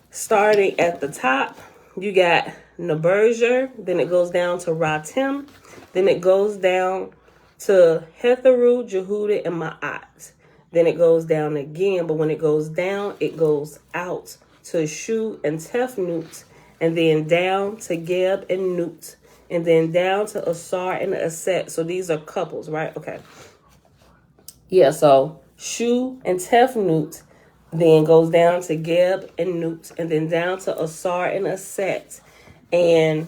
starting at the top, you got Neberger, then it goes down to Ratim, then it goes down to Hetheru, Jehuda, and Ma'at. Then it goes down again, but when it goes down, it goes out to Shu and Tefnut, and then down to Geb and Nut, and then down to Asar and Aset. So these are couples, right? Okay. Yeah, so Shu and Tefnut then goes down to Geb and Nut, and then down to Asar and Aset. And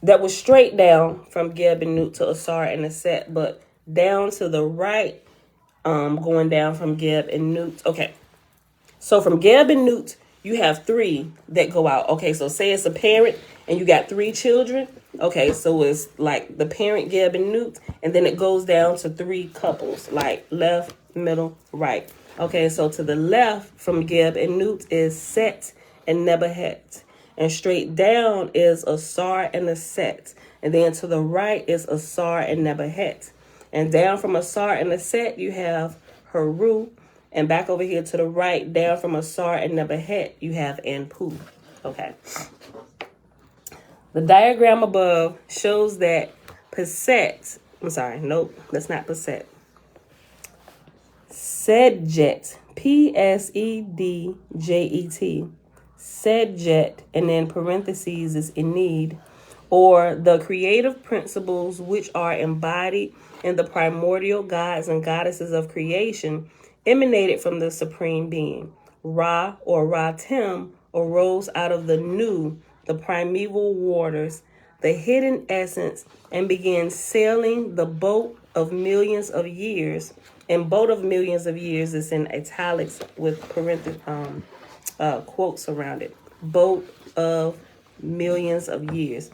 that was straight down from Geb and Nut to Asar and Aset, but down to the right, going down from Geb and Nut. Okay. So from Geb and Nut, you have three that go out. Okay, so say it's a parent and you got three children. Okay, so it's like the parent, Geb, and Nut, and then it goes down to three couples, like left, middle, right. Okay, so to the left from Geb and Nut is Set and Nebahet. And straight down is Asar and Aset. And then to the right is Asar and Nebahet. And down from Asar and Aset, you have Heru. And back over here to the right, down from Asar and Nebahet, you have Anpu. Okay. The diagram above shows that Paset, I'm sorry, nope, that's not Paset. Sedjet, Psedjet, Sedjet, and then parentheses is Enid, or the creative principles which are embodied in the primordial gods and goddesses of creation, emanated from the supreme being. Ra or Ra-Tim arose out of the Nu, the primeval waters, the hidden essence, and began sailing the boat of millions of years. And boat of millions of years is in italics with quotes around it. Boat of millions of years.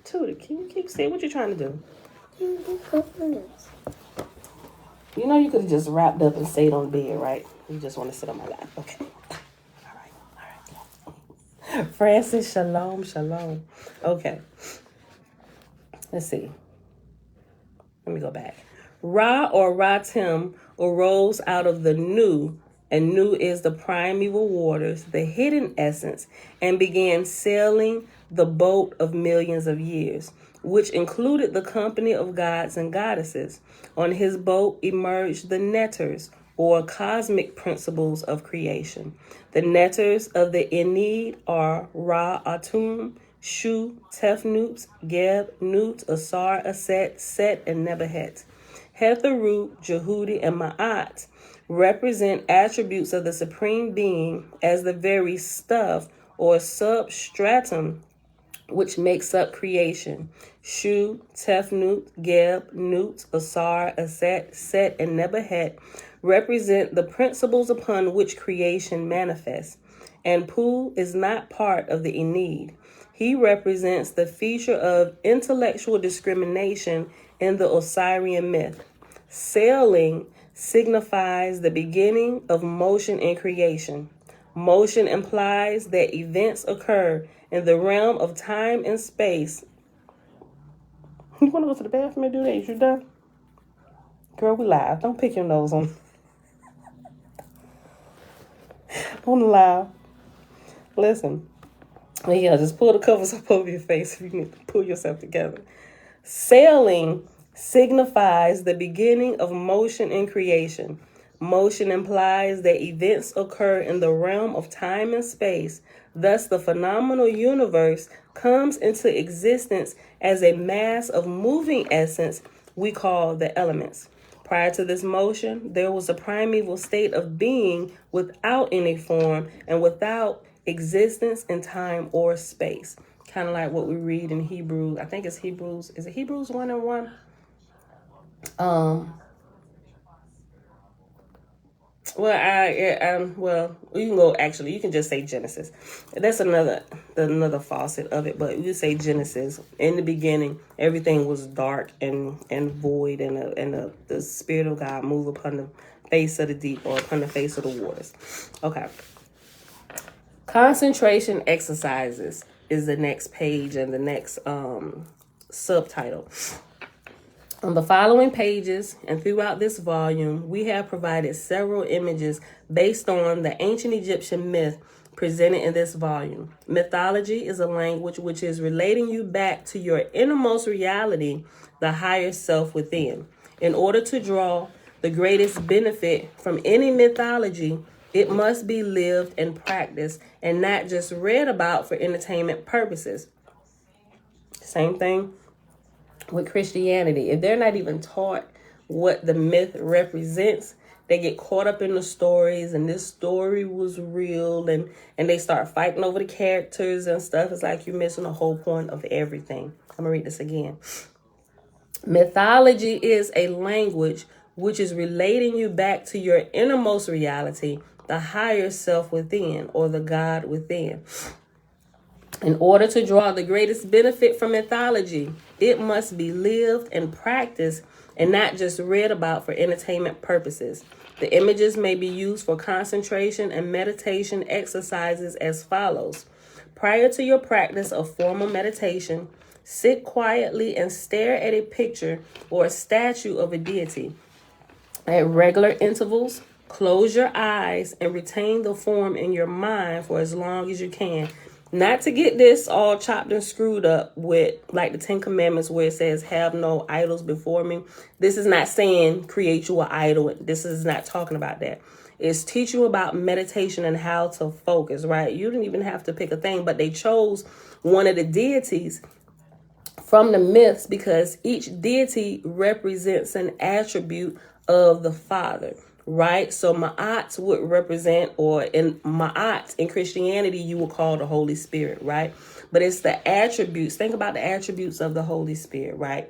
Tuda, can you keep saying what you're trying to do? You know you could have just wrapped up and stayed on bed, right? You just want to sit on my lap. Okay. All right. Francis, shalom, shalom. Okay. Let's see. Let me go back. Ra or Ra-Tim arose out of the Nu and Nu is the primeval waters, the hidden essence, and began sailing the boat of millions of years, which included the company of gods and goddesses. On his boat emerged the netters, or cosmic principles of creation. The netters of the Ennead are Ra Atum, Shu, Tefnut, Geb, Nut, Asar, Aset, Set, and Nebahet. Hetharu, Jehudi, and Ma'at represent attributes of the Supreme Being as the very stuff or substratum which makes up creation. Shu, Tefnut, Geb, Nut, Asar, Aset, Set, and Nebahet represent the principles upon which creation manifests. And Pu is not part of the Ennead. He represents the feature of intellectual discrimination in the Osirian myth. Sailing signifies the beginning of motion in creation. Motion implies that events occur in the realm of time and space. You want to go to the bathroom and do that? You done? Girl, we live. Don't pick your nose on the live. Listen. Yeah, just pull the covers up over your face if you need to pull yourself together. Sailing signifies the beginning of motion in creation. Motion implies that events occur in the realm of time and space. Thus, the phenomenal universe comes into existence as a mass of moving essence we call the elements. Prior to this motion, there was a primeval state of being without any form and without existence in time or space. Kind of like what we read in Hebrews. I think it's Hebrews. Is it Hebrews 1:1? Well, you can go. Actually, you can just say Genesis. That's another facet of it. But you say Genesis. In the beginning, everything was dark and void, and the Spirit of God moved upon the face of the deep or upon the face of the waters. Okay. Concentration exercises is the next page and the next subtitle. On the following pages and throughout this volume, we have provided several images based on the ancient Egyptian myth presented in this volume. Mythology is a language which is relating you back to your innermost reality, the higher self within. In order to draw the greatest benefit from any mythology, it must be lived and practiced and not just read about for entertainment purposes. Same thing with Christianity. If they're not even taught what the myth represents, they get caught up in the stories and this story was real and they start fighting over the characters and stuff. It's like you're missing the whole point of everything. I'm gonna read this again. Mythology is a language which is relating you back to your innermost reality, the higher self within, or the God within. In order to draw the greatest benefit from mythology, it must be lived and practiced and not just read about for entertainment purposes. The images may be used for concentration and meditation exercises as follows. Prior to your practice of formal meditation, sit quietly and stare at a picture or a statue of a deity. At regular intervals, close your eyes and retain the form in your mind for as long as you can. Not to get this all chopped and screwed up with like the 10 Commandments where it says have no idols before me. This is not saying create you an idol. This is not talking about that. It's teaching you about meditation and how to focus, right? You didn't even have to pick a thing, but they chose one of the deities from the myths because each deity represents an attribute of the Father. Right? So Ma'at would represent, or in Ma'at in Christianity, you would call the Holy Spirit, right? But it's the attributes. Think about the attributes of the Holy Spirit, right?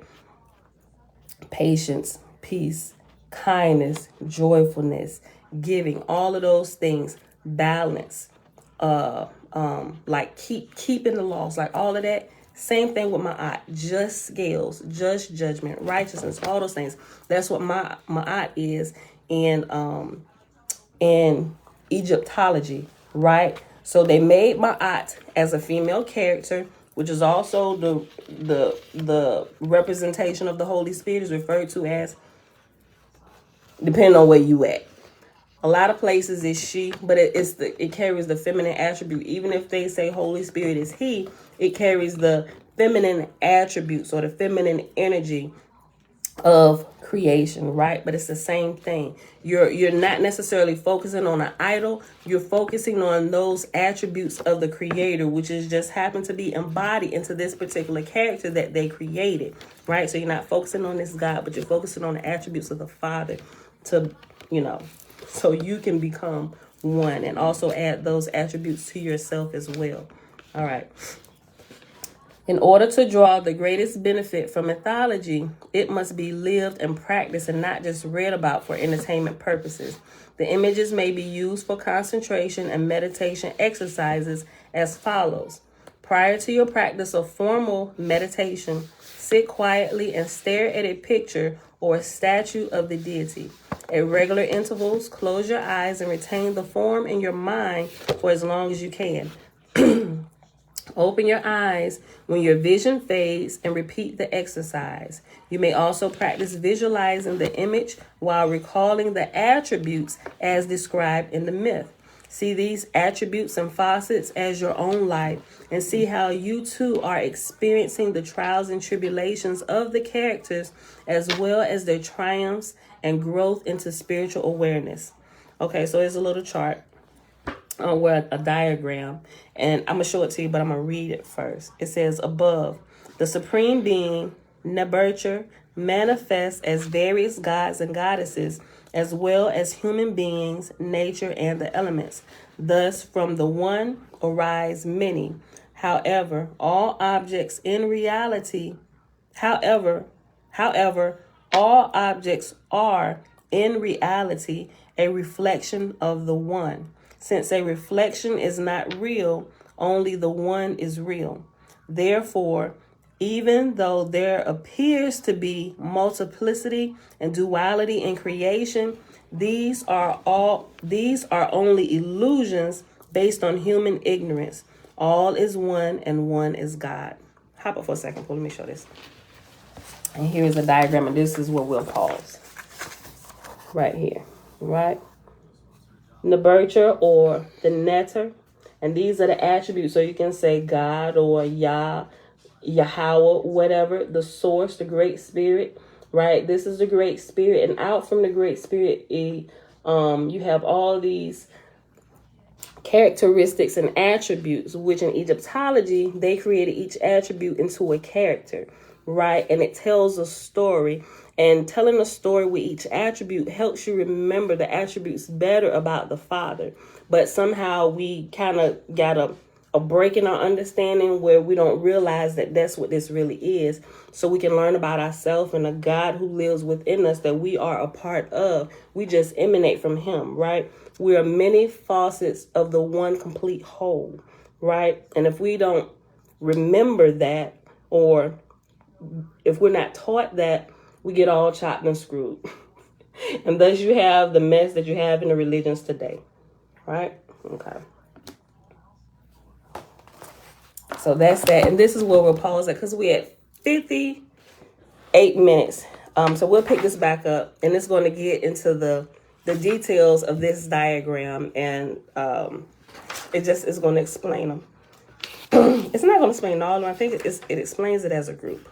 Patience, peace, kindness, joyfulness, giving, all of those things, balance, like keeping the laws, like all of that. Same thing with Ma'at, just scales, just judgment, righteousness, all those things. That's what Ma'at is in Egyptology, right? So they made Ma'at as a female character, which is also the representation of the Holy Spirit is referred to as, depending on where you at. A lot of places it's she, but it carries the feminine attribute. Even if they say Holy Spirit is he, it carries the feminine attributes or the feminine energy of creation, right? But it's the same thing. You're not necessarily focusing on an idol. You're focusing on those attributes of the creator, which is just happen to be embodied into this particular character that they created, right? So you're not focusing on this God, but you're focusing on the attributes of the Father to, so you can become one and also add those attributes to yourself as well. All right. In order to draw the greatest benefit from mythology, it must be lived and practiced and not just read about for entertainment purposes. The images may be used for concentration and meditation exercises as follows. Prior to your practice of formal meditation, sit quietly and stare at a picture or a statue of the deity. At regular intervals, close your eyes and retain the form in your mind for as long as you can. Open your eyes when your vision fades and repeat the exercise. You may also practice visualizing the image while recalling the attributes as described in the myth. See these attributes and facets as your own life and see how you too are experiencing the trials and tribulations of the characters as well as their triumphs and growth into spiritual awareness. Okay, so here's a little chart. Where a diagram, and I'm gonna show it to you, but I'm gonna read it first. It says above, the supreme being Neburcher manifests as various gods and goddesses as well as human beings, nature, and the elements. Thus from the one arise many. However, all objects in reality, however, all objects are in reality a reflection of the one. Since a reflection is not real, only the one is real. Therefore, even though there appears to be multiplicity and duality in creation, these are only illusions based on human ignorance. All is one and one is God. Hop up for a second. Let me show this. And here's a diagram, and this is where we'll pause. Right here, right? Neburcher or the netter, and these are the attributes. So you can say God or Yah, Yahweh, whatever, the source, the great spirit, right? This is the great spirit, and out from the great spirit, you have all these characteristics and attributes, which in Egyptology, they created each attribute into a character, right? And it tells a story. And telling a story with each attribute helps you remember the attributes better about the Father. But somehow we kind of got a break in our understanding where we don't realize that that's what this really is. So we can learn about ourselves and the God who lives within us that we are a part of. We just emanate from him, right? We are many facets of the one complete whole, right? And if we don't remember that, or if we're not taught that, we get all chopped and screwed. And thus you have the mess that you have in the religions today. Right? Okay. So that's that. And this is where we'll pause at because we're at 58 minutes. So we'll pick this back up, and it's going to get into the details of this diagram, and it's going to explain them. It's not going to explain all of them. I think it explains it as a group.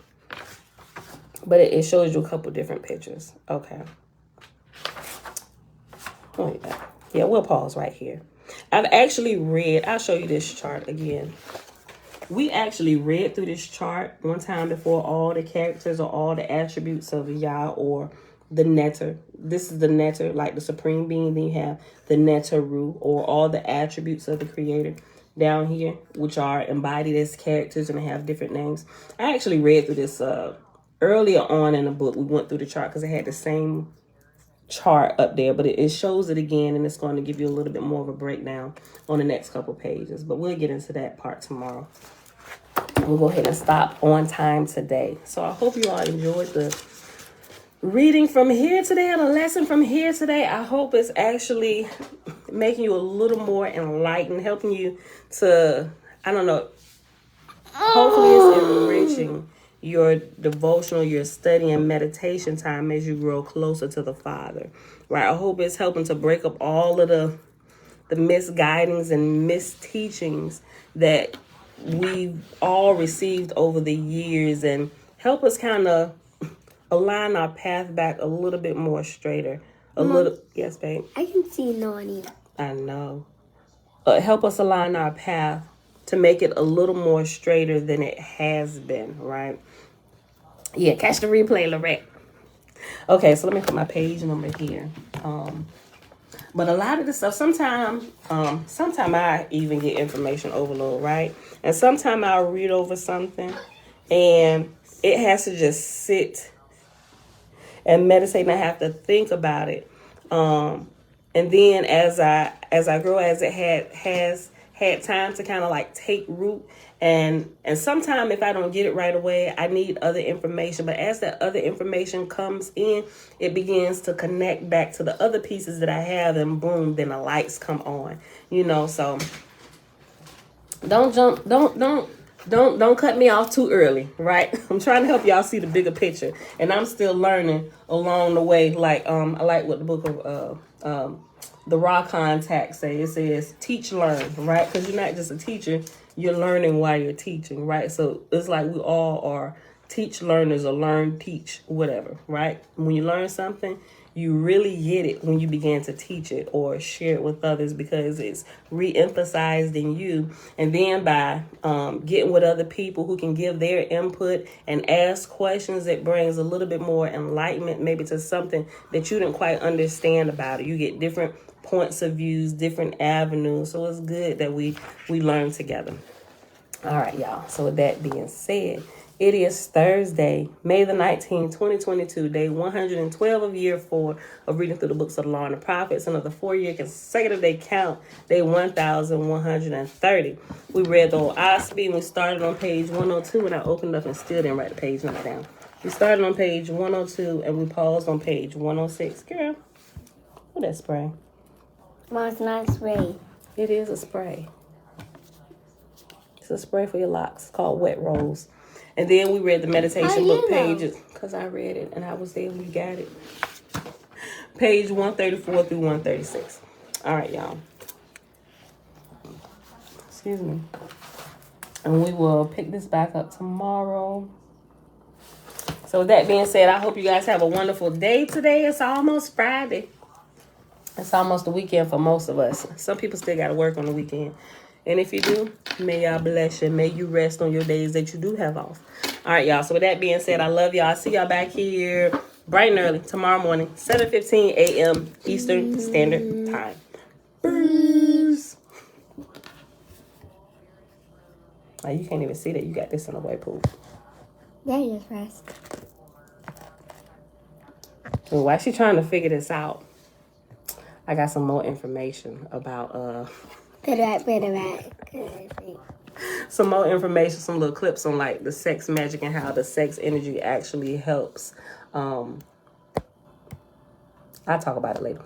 But it shows you a couple different pictures. Okay. Oh, yeah. Yeah, we'll pause right here. I've actually read, I'll show you this chart again. We actually read through this chart one time before, all the characters or all the attributes of Yah or the netter. This is the netter, like the supreme being. Then you have the netteru, or all the attributes of the creator down here, which are embodied as characters and they have different names. I actually read through this earlier on in the book. We went through the chart because it had the same chart up there, but it shows it again, and it's going to give you a little bit more of a breakdown on the next couple pages. But we'll get into that part tomorrow. We'll go ahead and stop on time today. So I hope you all enjoyed the reading from here today and a lesson from here today. I hope it's actually making you a little more enlightened, helping you to, I don't know, hopefully it's enriching your devotional, your study and meditation time as you grow closer to the Father, right? I hope it's helping to break up all of the misguidings and misteachings that we've all received over the years, and help us kind of align our path back a little bit more straighter. Yes, babe. I can see Nani. I know. Help us align our path to make it a little more straighter than it has been, right? Yeah, catch the replay, Lorette. Okay, so let me put my page number here. But a lot of the stuff, sometimes I even get information overload, right? And sometimes I'll read over something and it has to just sit and meditate, and I have to think about it. And then as I grow, as it has had time to kind of like take root, and sometimes if I don't get it right away, I need other information. But as that other information comes in, it begins to connect back to the other pieces that I have, and boom, then the lights come on. So don't cut me off too early, right? I'm trying to help y'all see the bigger picture, and I'm still learning along the way. Like I like what the book of the Raw Contact say. It says teach, learn, right? Because you're not just a teacher, you're learning while you're teaching, right? So it's like we all are teach learners, or learn, teach, whatever, right? When you learn something, you really get it when you begin to teach it or share it with others, because it's re-emphasized in you. And then by getting with other people who can give their input and ask questions, it brings a little bit more enlightenment maybe to something that you didn't quite understand about it. You get different points of views, different avenues. So it's good that we learn together. All right, y'all. So with that being said, it is Thursday, May the 19th, 2022, day 112 of year 4 of reading through the books of the Law and the Prophets, and of the 4-year consecutive day count, day 1130. We read the OAHSPE, and we started on page 102, and I opened up and still didn't write the page number down. We started on page 102, and we paused on page 106. Girl, what that spray? Well, it's not spray. It is a spray. It's a spray for your locks. It's called Wet Rose. And then we read the meditation book pages, because I read it and I was there when you got it. Page 134 through 136. All right, y'all. Excuse me. And we will pick this back up tomorrow. So with that being said, I hope you guys have a wonderful day today. It's almost Friday. It's almost the weekend for most of us. Some people still got to work on the weekend. And if you do, may y'all bless you. May you rest on your days that you do have off. All right, y'all. So with that being said, I love y'all. I'll see y'all back here bright and early tomorrow morning, 7:15 a.m. Eastern Standard Time. Bruce. Oh, you can't even see that. You got this in the white pool. Yeah, you rest. And while she's trying to figure this out, I got some more information about some more information, some little clips on like the sex magic and how the sex energy actually helps. I'll talk about it later.